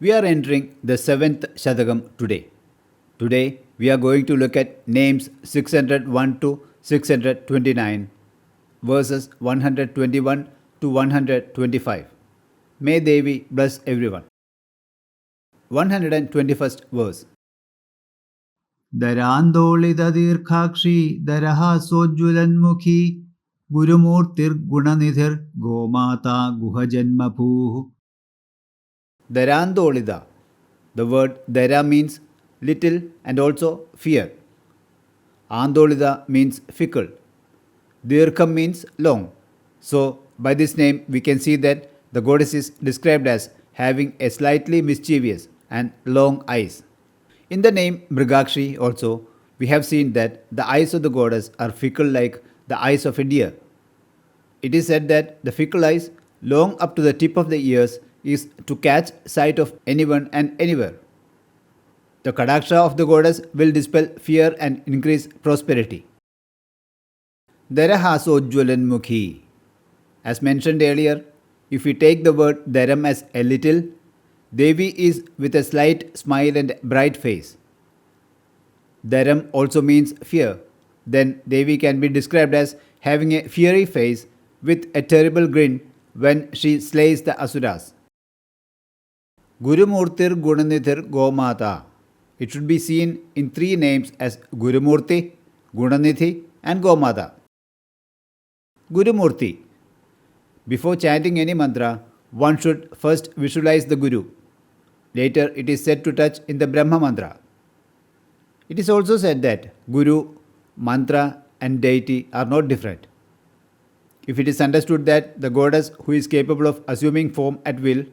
We are entering the 7th Shatakam today. Today we are going to look at names 601 to 629, verses 121 to 125. May Devi bless everyone. 121st verse. ധരാന്തോളിത ദീർഘാക്ഷി ദരഹാസോജ്വലന്മുഖി ഗുരുമൂർത്തിർഗുണനിധിർ ഗോമാതാ ഗുഹജന്മഭൂഃ. Dharandolida. The word Dhara means little and also fear. Andolida means fickle. Dirgham means long. So, by this name, we can see that the goddess is described as having a slightly mischievous and long eyes. In the name Mrigakshi also, we have seen that the eyes of the goddess are fickle like the eyes of a deer. It is said that the fickle eyes, long up to the tip of the ears, is to catch sight of anyone and anywhere. The Kadaksha of the goddess will dispel fear and increase prosperity. Dharahasojwalanmukhi. As mentioned earlier, if we take the word Dharam as a little, Devi is with a slight smile and bright face. Dharam also means fear. Then Devi can be described as having a fiery face with a terrible grin when she slays the asuras. Gurumurtir Gunanithir Gomata. It should be seen in three names as Gurumurti, Gunanithi and Gomata. Gurumurti. Before chanting any mantra, one should first visualize the Guru. Later, it is said to touch in the Brahma mantra. It is also said that Guru, mantra and deity are not different. If it is understood that the goddess who is capable of assuming form at will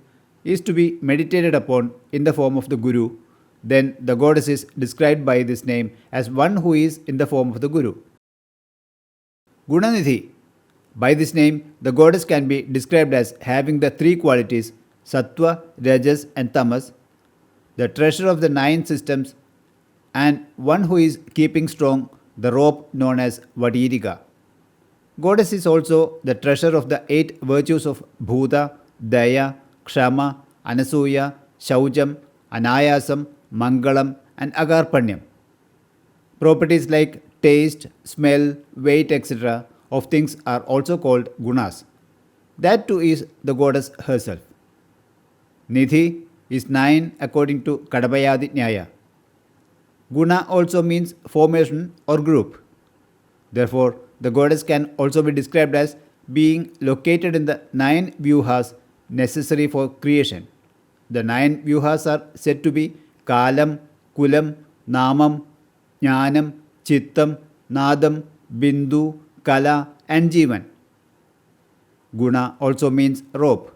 is to be meditated upon in the form of the Guru, then the goddess is described by this name as one who is in the form of the Guru. Gunanidhi. By this name, the goddess can be described as having the three qualities Sattva, Rajas and Tamas, the treasure of the 9 systems, and one who is keeping strong the rope known as Vadirika. Goddess is also the treasure of the 8 virtues of Bhuta, Daya, Kshama, Anasuya, Shaujam, Anayasam, Mangalam and Agarpanyam. Properties like taste, smell, weight, etc. of things are also called gunas. That too is the goddess herself. Nidhi is 9 according to Kadabayadi Nyaya. Guna also means formation or group. Therefore, the goddess can also be described as being located in the 9 vyuhas necessary for creation. The 9 vyuhas are said to be Kalam, Kulam, Naamam, Jnanam, Chittam, Nadam, Bindu, Kala and Jivan. Guna also means rope.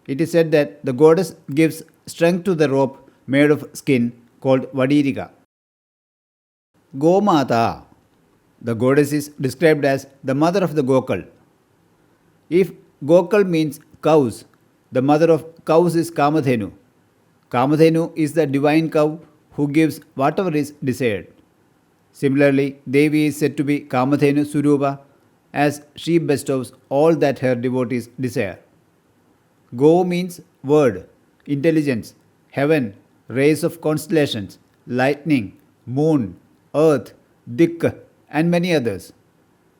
It is said that the goddess gives strength to the rope made of skin called Vadirika. Gomata. The goddess is described as the mother of the Gokal. If Gokal means cows, the mother of cows is Kamadhenu. Kamadhenu is the divine cow who gives whatever is desired. Similarly, Devi is said to be Kamadhenu Surupa as she bestows all that her devotees desire. Go means word, intelligence, heaven, rays of constellations, lightning, moon, earth, Dik and many others.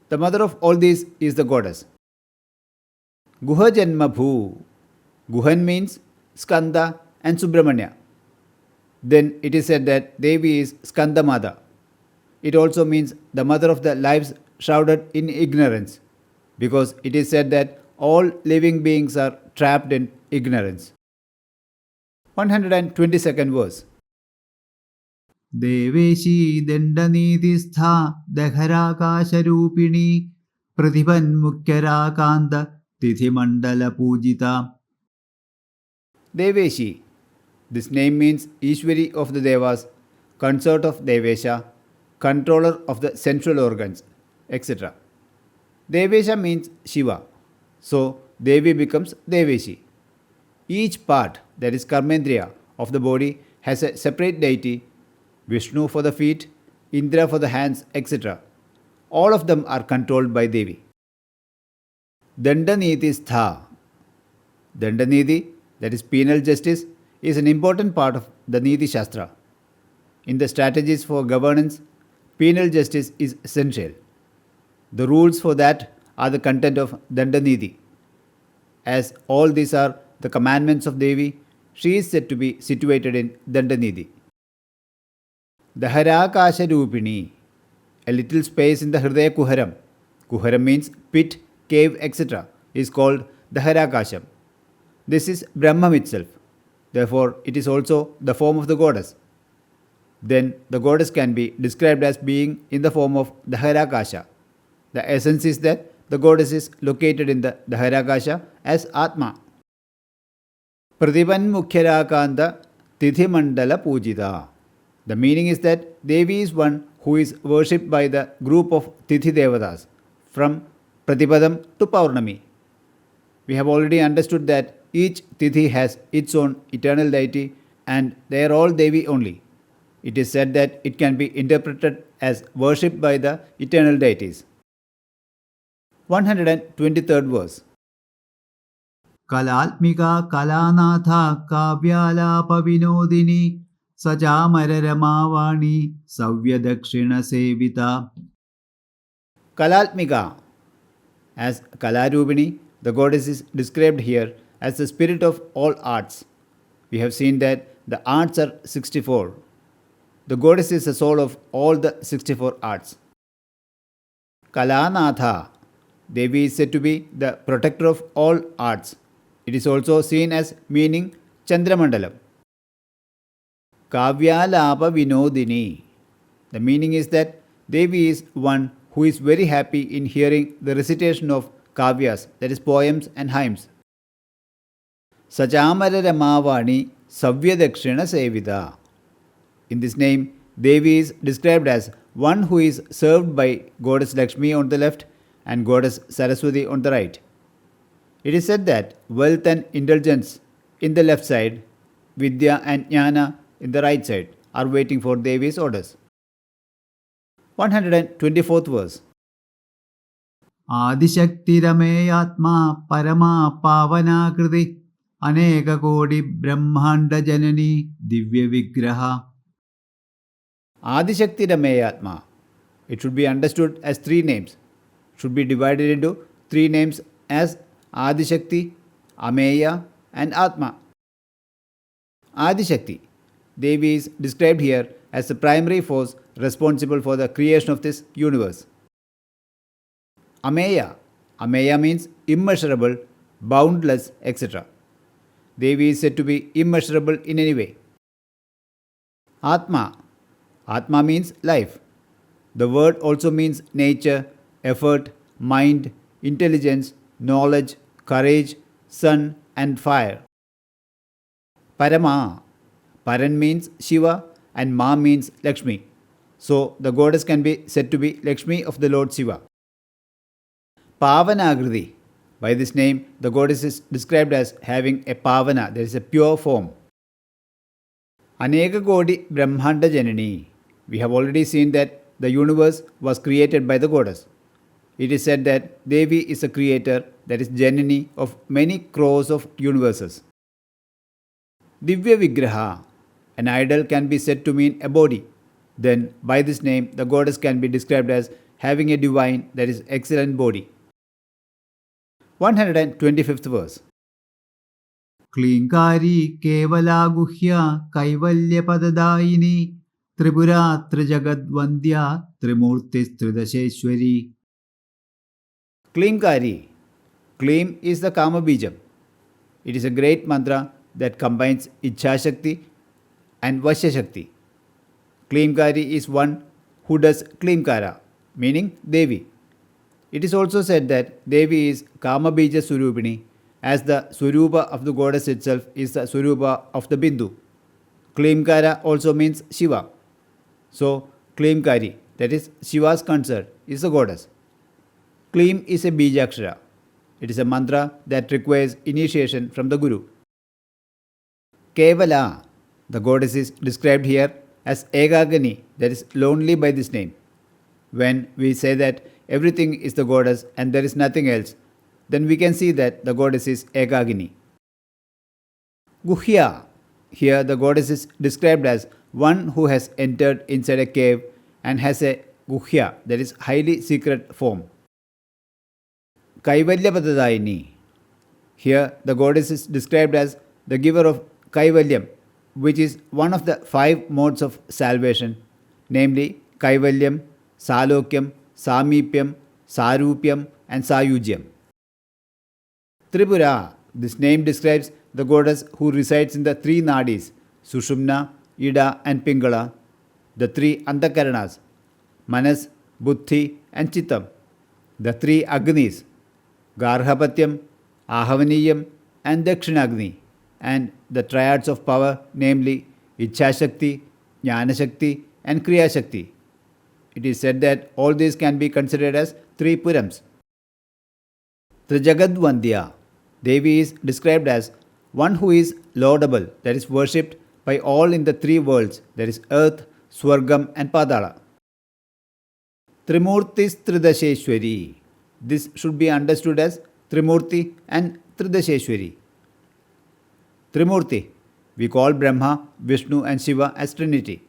The mother of all these is the goddess. Guhajanmabhu. Guhan means Skanda and Subramanya. Then it is said that Devi is Skandamada. It also means the mother of the lives shrouded in ignorance, because it is said that all living beings are trapped in ignorance. 122nd verse. ദേവേശീ ദണ്ഡനീതിസ്ഥാ ദഹരാകാശരൂപിണീ പ്രതിഭന്മുഖ്യരാകാന്ത തിഥിമണ്ഡലപൂജിത. Deveshi. This name means Ishwari of the Devas, consort of Devesha, controller of the sensual organs, etc. Devesha means Shiva. So, Devi becomes Deveshi. Each part, that is Karmendriya, of the body has a separate deity, Vishnu for the feet, Indra for the hands, etc. All of them are controlled by Devi. Dandaniti stha. Dandaniti, that is penal justice, is an important part of the Niti Shastra. In the strategies for governance, penal justice is essential. The rules for that are the content of Dandaniti. As all these are the commandments of Devi, she is said to be situated in Dandaniti. Daharakasha Rupini, a little space in the Hridaya Kuharam. Kuharam means pit, cave, etc. is called Daharakasham. This is Brahman itself. Therefore, it is also the form of the goddess. Then the goddess can be described as being in the form of Daharakasha. The essence is that the goddess is located in the Daharakasha as Atma. Pratipan Mukhyarakanta Tithi Mandala Pujita. The meaning is that Devi is one who is worshipped by the group of Tithi Devatas from Pratipadam to Paurnami. We have already understood that each Tithi has its own eternal deity and they are all Devi only. It is said that it can be interpreted as worshipped by the eternal deities. 123rd verse. Kalalmika Kalanatha Kavyalapa Vinodini Sajamara Ramavani Savyadakshina Sevita. Kalalmika. As Kalarubini, the goddess is described here as the spirit of all arts. We have seen that the arts are 64. The goddess is the soul of all the 64 arts. Kalanatha. Devi is said to be the protector of all arts. It is also seen as meaning Chandramandalam. Kavyalapa Vinodini. The meaning is that Devi is one who is very happy in hearing the recitation of kavyas, that is poems and hymns. Sajamara Ramavani Savyadakshina Sevita. In this name, Devi is described as one who is served by goddess Lakshmi on the left and goddess Saraswati on the right. It is said that wealth and indulgence in the left side, Vidya and Jnana in the right side are waiting for Devi's orders. 124th verse. Adishaktirameyatma Parama Pavanakriti Aneka Kodi Brahmanda Janani Divya Vigraha. Adishakti Rameyatma. It should be understood as three names. Should be divided into three names as Adishakti, Ameya and Atma. Adishakti. Devi is described here as the primary force responsible for the creation of this universe. Ameya. Ameya means immeasurable, boundless, etc. Devi is said to be immeasurable in any way. Atma. Atma means life. The word also means nature, effort, mind, intelligence, knowledge, courage, sun and fire. Parama. Paran means Shiva and Ma means Lakshmi. So the goddess can be said to be Lakshmi of the Lord Shiva. Pavanagriti. By this name, the goddess is described as having a Pavana, that is a pure form. Aneka Kodi Brahmanda Janani. We have already seen that the universe was created by the goddess. It is said that Devi is a creator, that is Janani of many crores of universes. Divya Vigraha. An idol can be said to mean a body. Then, by this name, the goddess can be described as having a divine, that is excellent body. 125th verse. Klinkari Kevala Guhya Kaivalya Padadayini Tripura Trijagadvandya Trimurtis Tridasheshwari. Klimkari. Klim is the Kama Bijam. It is a great mantra that combines Ichha Shakti and Vashya Shakti. Klimkari is one who does Klimkara, meaning Devi. It is also said that Devi is Kama Bija Surupini, as the Surupa of the goddess itself is the Surupa of the Bindu. Klimkara also means Shiva. So, Klimkari, that is Shiva's consort, is the goddess. Klim is a Bijakshara. It is a mantra that requires initiation from the Guru. Kevala, the goddess is described here as Ekagani, that is lonely by this name. When we say that everything is the goddess and there is nothing else, then we can see that the goddess is Ekagini. Guhya. Here the goddess is described as one who has entered inside a cave and has a guhya, that is highly secret form. Kaivalyapadadayini. Here the goddess is described as the giver of Kaivalyam, which is one of the 5 modes of salvation, namely Kaivalyam, Salokyam, Samipyam, Sarupyam and Sayujyam. Tripura. This name describes the goddess who resides in the 3 nadis, Sushumna, Ida and Pingala, the 3 Antakaranas, Manas, Buddhi and Chittam, the 3 Agnis, Garhapatyam, Ahavaniyam and Dakshinagni, and the triads of power, namely Ichchashakti, Jnanashakti and Kriyashakti. It is said that all these can be considered as 3 Purams. Trijagadvandya. Devi is described as one who is laudable, that is worshipped by all in the 3 worlds, that is earth, Swargam and Padala. Trimurtis Tridasheshwari. This should be understood as Trimurti and Tridasheshwari. Trimurti. We call Brahma, Vishnu and Shiva as Trinity.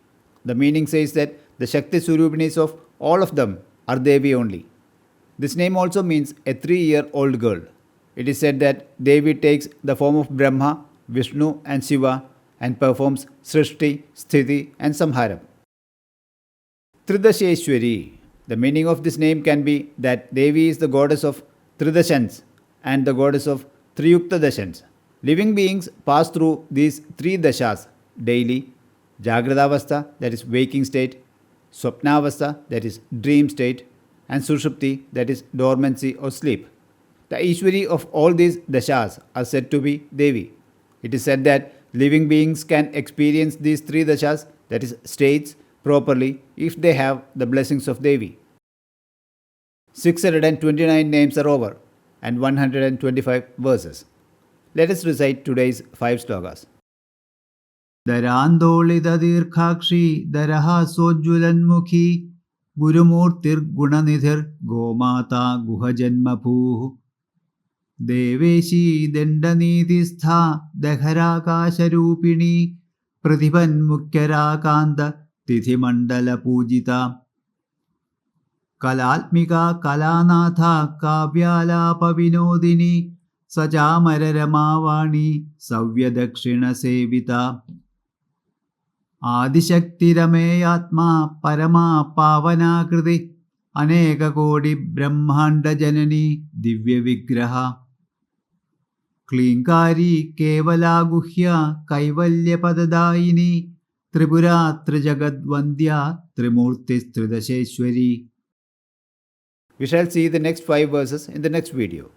The meaning says that the Shakti Surupinis of all of them are Devi only. This name also means a 3-year-old girl. It is said that Devi takes the form of Brahma, Vishnu and Shiva and performs Srishti, Sthiti and Samharam. Tridasheshwari. The meaning of this name can be that Devi is the goddess of Tridashans and the goddess of Triyukta Dashans. Living beings pass through these 3 dashas daily: Jagradavastha, that is waking state, Swapnavastha, that is dream state, and Sushupti, that is dormancy or sleep. The Ishwari of all these dashas are said to be Devi. It is said that living beings can experience these 3 dashas, that is states, properly if they have the blessings of Devi. 629 names are over and 125 verses. Let us recite today's 5 slokas. Darandolita Dirkhakshi Daraha Sojjulanmukhi Gurumurtir Gunanidhir Gomata Guhajanmapuh Deveshi Dendanidistha Dakharakasharupini Prathiban Mukyarakanta Tithimandala Pujita Kalalmika Kalanatha Kavyalapa Vinodini Sachamararamaavani Savyadakshina Sevita Adishaktirameyatma Parama Pavanakriti Aneka Kodi Brahmanda Janani Divya Vigraha Klinkari Kevala Guhya Kaivalya Padadayini Tripura Trijagadvandya Trimurtis Tridasheshwari. We shall see the next 5 verses in the next video.